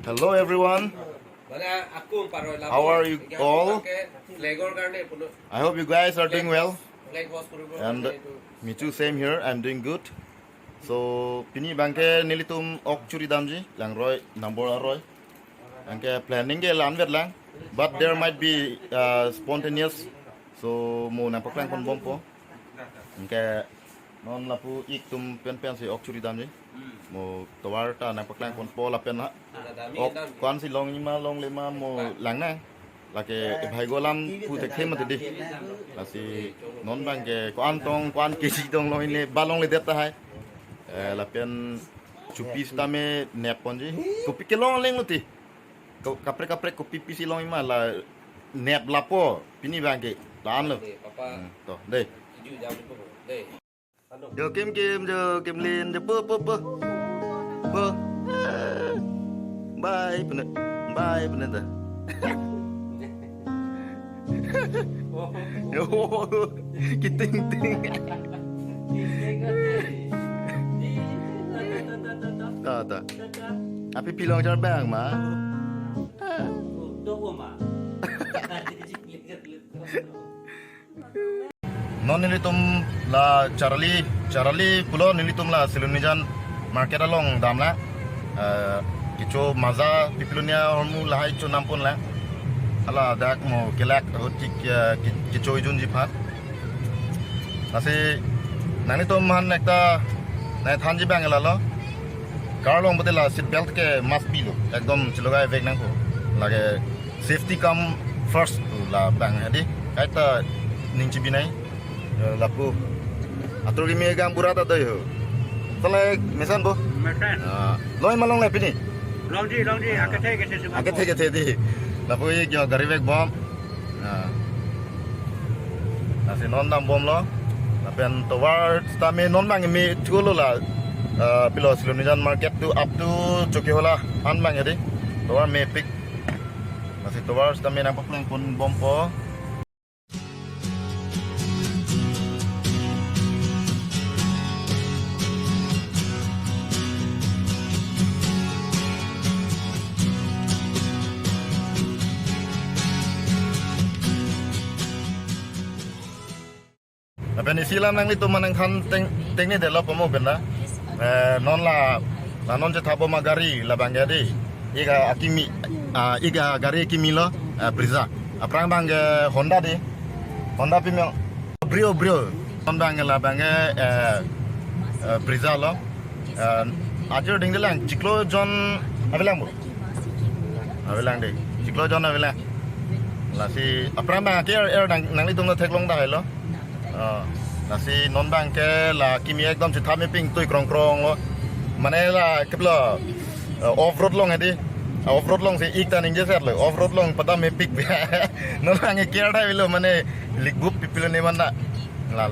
Hello everyone. How are you all? I hope you guys are doing well. And me too, same here. I'm doing good. So pini bangke nilitum ok churi damji lang roy number roy. Bangke planning ke lan vet lang. But there might be spontaneous. So mo nampak lang kon bompo. Bangke non lapu ik tum pen si ok churi damji. Mo tawar ta nampak lang kon po la pen ha. Ok kwan si long ma long le ma mo lang na. Lake bhai golam pu te khema te di. Lasi non bangke kwan tong kwan kesi tong long le balong le deta hai. La pen chupi stame nep ponji. Kopi ke long leng luti. Kapre kopi pisi long ima la nep lapo pini bangke lan lo. To đây. Giờ kim liền giờ bơ. Bye bener ta. Kiting. Ta. Api pilong jar bang ma. Non nilitum la Charlie pulo nilitum la Silunijan market along damla. Kicho maza pipilunia hormu lahai cho nampun la. Ala dak mo kelak hotik kicho ijun jipat. Nasi nani to man ekta nai thanji bang la lo. Karlong betela seat belt ke must be lo. Ekdom chilogai vek nang ko. Lage safety come first la bang hadi. Kaita ningchi binai lapu atur gimi gang burata doyo. Tale mesan bo. Mesan. Loi malong le pini. Long ji akate ke di. Lapu ik yo garibek bom. Nasi non dam bom lo. Lapen towar stame non bang mi chulo la. Below Silunijan market to up to Chokiola an bang yadi. Towar me pick. Masih towar stame nampak lang pun bom po. Tapi silam nang itu manang kan teng ni delop mo benda. Non la non je thabo magari la bangadi. Iga akimi iga gari akimi lo Brezza. Aprang bang Honda di. Honda pimel Brio. Non bang la bang Brezza lo. Ajar ding delang Ciklo John avelang bu. Avelang di. Ciklo John avelang. La si aprang bang air nang itu ngethek long dah lo. Nasi non bang ke la kimi ekdom se thame ping tui krong lo mane la kepla off road long edi off road long se ik ta ning je set lo off road long pada me pick non bang ke ada lo mane ligbup pipilo ne mana la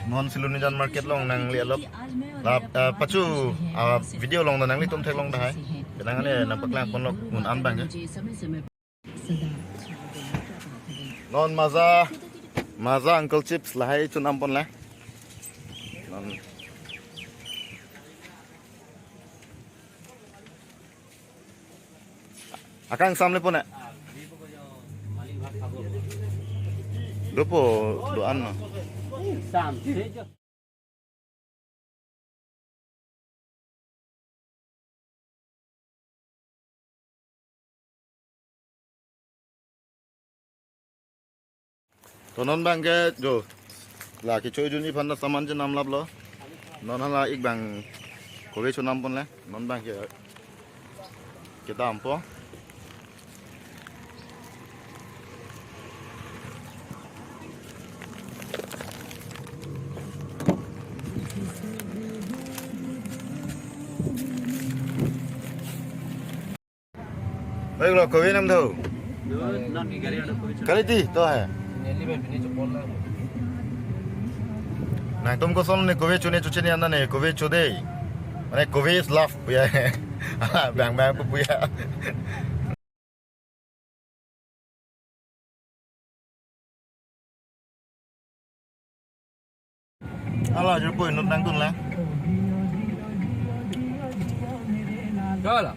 non Silunijan market long nang lialop la pacu video long nang li tum thek long dai benang ne nampak lang pon lok mun an bang non maza uncle chips lahai chu nam pon la non akang samle pon dopo doan no तो non bang ke jo la ki choi juni phan na saman je nam lab lo non hala ik bang ko ge chu nam pon le non bang ke dam po Baik lo kowe nam tho. non ki gari Kali ti to hai. Nah, तुमको सोन ने कोवे चुने चुचने अंदर ने कोवे चुदे, मैंने कोवे इस लाफ पुया है, बैंग बैंग पुया Allah je pun nut nang tun lah. Đó là.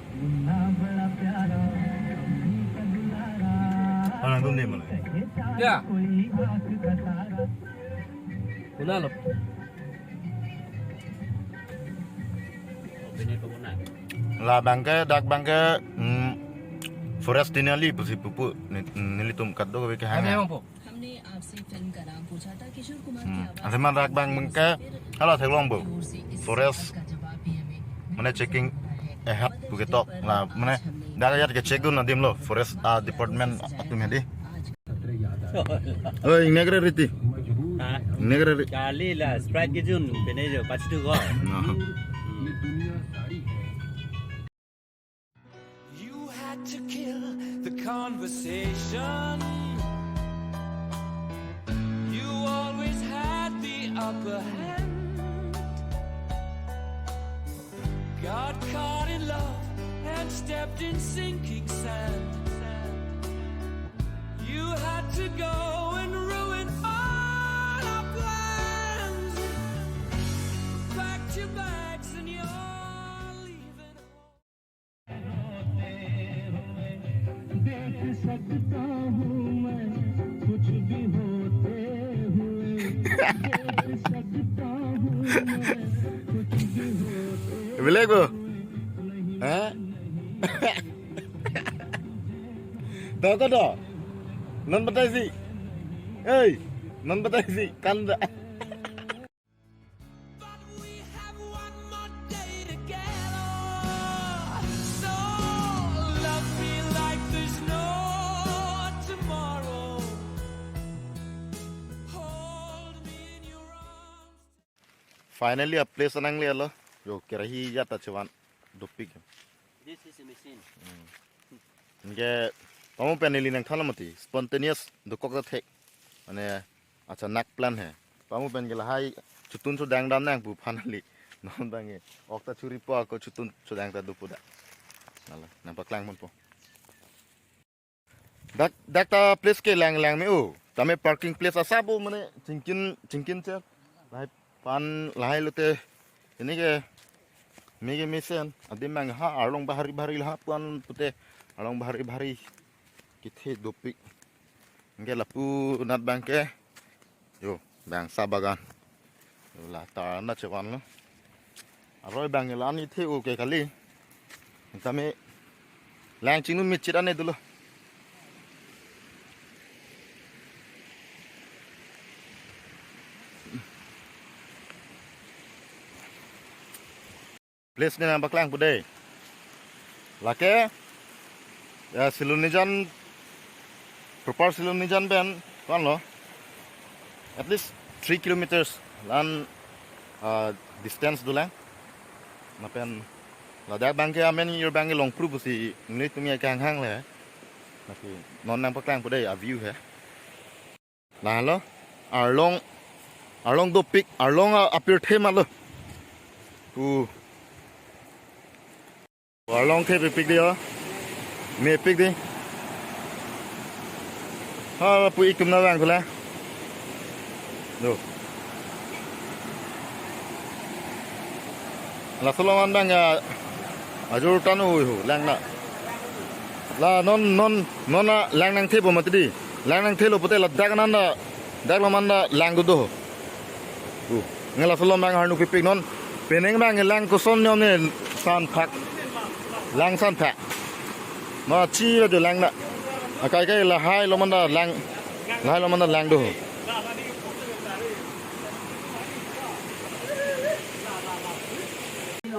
Nang tun ni mana? Ya. Kuna lo. Bên này có món này. La bangke dak bangke forest dinali pusi pupu nili tum kaddo ke Hai hang. không phụ? हमने आपसे film का नाम पूछा था किशोर कुमार की आवाज Asema dak bang bangke hala thelong bu. की ओर से इस Forest सवाल का जवाब भी हमें mana checking hat tu ke tok la mana dak ayat ke check dun nadim lo forest department atum hedi. Oi negre riti. Hả? Negre ri. Cà ly là Sprite cái chun bên đây rồi bắt được rồi. You had to kill the conversation. You always had the upper hand. Got caught in love and stepped in sinking sand. You had to go and ruin all our plans. Packed your bags and you're leaving home. Boleh bu? Ha? Tahu kau dah? Non betai si. Hey, non betai si. Kanda. But we have one more day together. So love me like there's no tomorrow. Hold me in your arms. Finally a place anang le lo. Yo kirahi jata cewan dopik. This is a machine. Nge kamu penili nang thala mati spontaneous dokok ta thek. Ane acha nak plan hai. Kamu pen gela hai chutun chu dang dam nang bu finally. Non bange. Okta churi po ko chutun chu dang ta dupu da. Nala nampak lang mon po. Dak ta place ke lang lang me o. Tame parking place asabu mane cingkin che. Lai pan lai lute ini ke mege mesen adim mang ha arlong bahari lah puan pute arlong bahari kithe dopik nge lapu nat bangke yo bang sabagan yo la ta na chewan lo aroi bang la ni the o ke kali tame lang chinu mi chirane dulo place ni nampak lang pude lake ya silunijan proper silunijan ben kan lo at least 3 kilometers lan distance dulang napen ladak bangke amen your bangke long pru busi ni tumi kang hang le tapi non nampak lang pude a view he la lo arlong do pic arlong appear thema lo Arlong thế bị pick đi ó, mẹ pick đi, ha bụi cùm nào vàng thôi là, được, là số lượng đang ở chỗ tan ủi hủ lang nè, là non là lang năng thế bộ mà đi, lang năng thế lo bữa là đắc làm ăn là lang đồ, nghe là số lượng đang hàng nụ pick non, bên anh đang lang có son nhau này san phạc. Lang san phạ mà chi là được lang nè cái là hai lo mình là lang đồ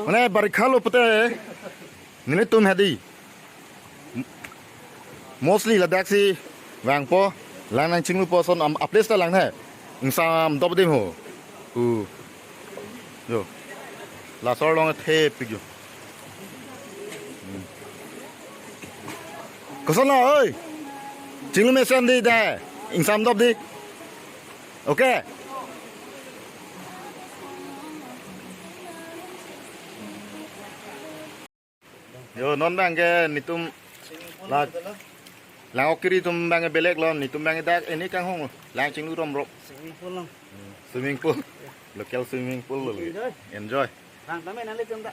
này barikha lo pute nini tum hadi mostly là đặc si vàng po lang nang chinglu po son place ta lang hai insam dop dim ho yo la sor long the pig yo có sao nào ơi chính là mẹ đi đây anh sam đọc đi ok yo non bang ke nitum la okiri tum bang belek lon nitum bang dak ini kang hong lang ching lu rom rop swimming pool local swimming pool เลย enjoy ทางทำไมนั่นเลยจังได้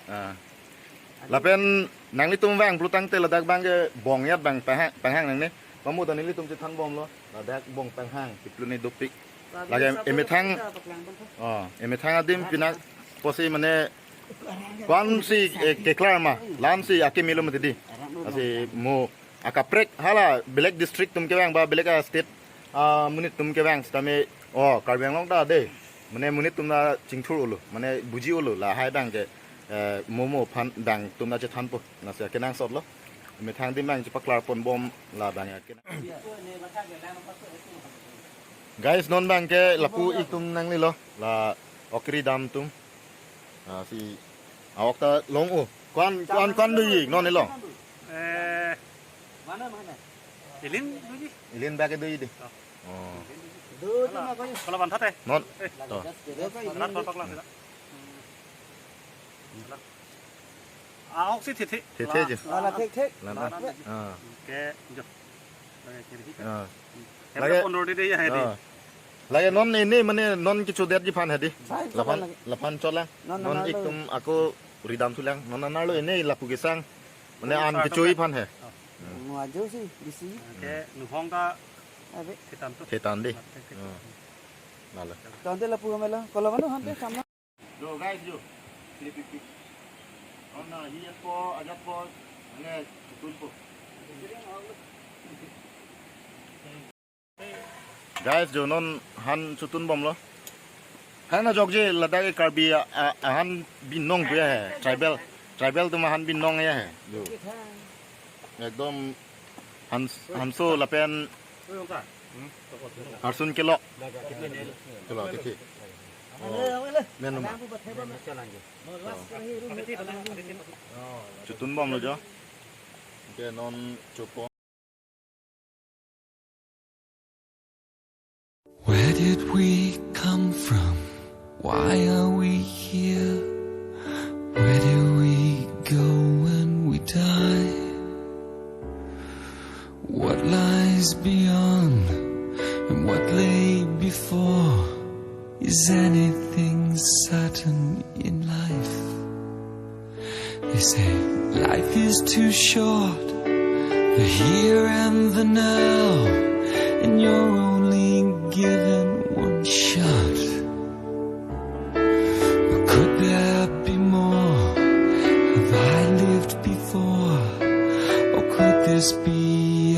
là bên nắng li tum vàng plutang te là dak bang cái bong yat bang pang hang nang ni pamu tani li tum che than bom lo là dak bong pang hang ti plune dopik là cái em thang em thang adim pinak posi mane kwan si ke klar ma lan si ake milo mati di asi mo akaprek hala belek district tum ke bang ba belek state munit tum ke bang stame karbeng long da de mane munit tum na chingthur ulu mane buji ulu la hai bang ke momo pan dang tum na che than po na se kenang sot lo me thang dim bang che paklar pon bom la bang ya kenang guys non bang ke lapu ik tum nang ni lo la okri dam tum si awak ta long o kwan du yi non ni lo mana ilin duji ilin ba ke du yi di kalau bantat eh non to berat kalau pakla tidak ahok sih titik the je là thích lan ke jo lagi on road dia ya di lagi non ini mana non kicu det ji pan hadi lapan chot lang non ik tum aku ridam tu lang non na lo ini lapu gesang mana an kicu i pan he ngoài dưới gì đi xí ke nu hong ka hitam tu tetan di nala còn đây là phù mày lo còn là vẫn không biết chăm nó yo guys yo pipi on hi po ajat po ane tun po guys jo non han chutun bom lo han na jog je lada ke karbi han bin nong bu hai tribal tu ma han bin nong ya hai jo ekdom han so lapen arsun kilo tiki men ma chutun bom lo jo ke non chupo. Where did we come from? Why are we here? Where do we go when we die? What lies beyond and what lay before? Is anything certain in life? They say life is too short, the here and the now, and you're only given one shot. But could there be more? Have I lived before? Or could this be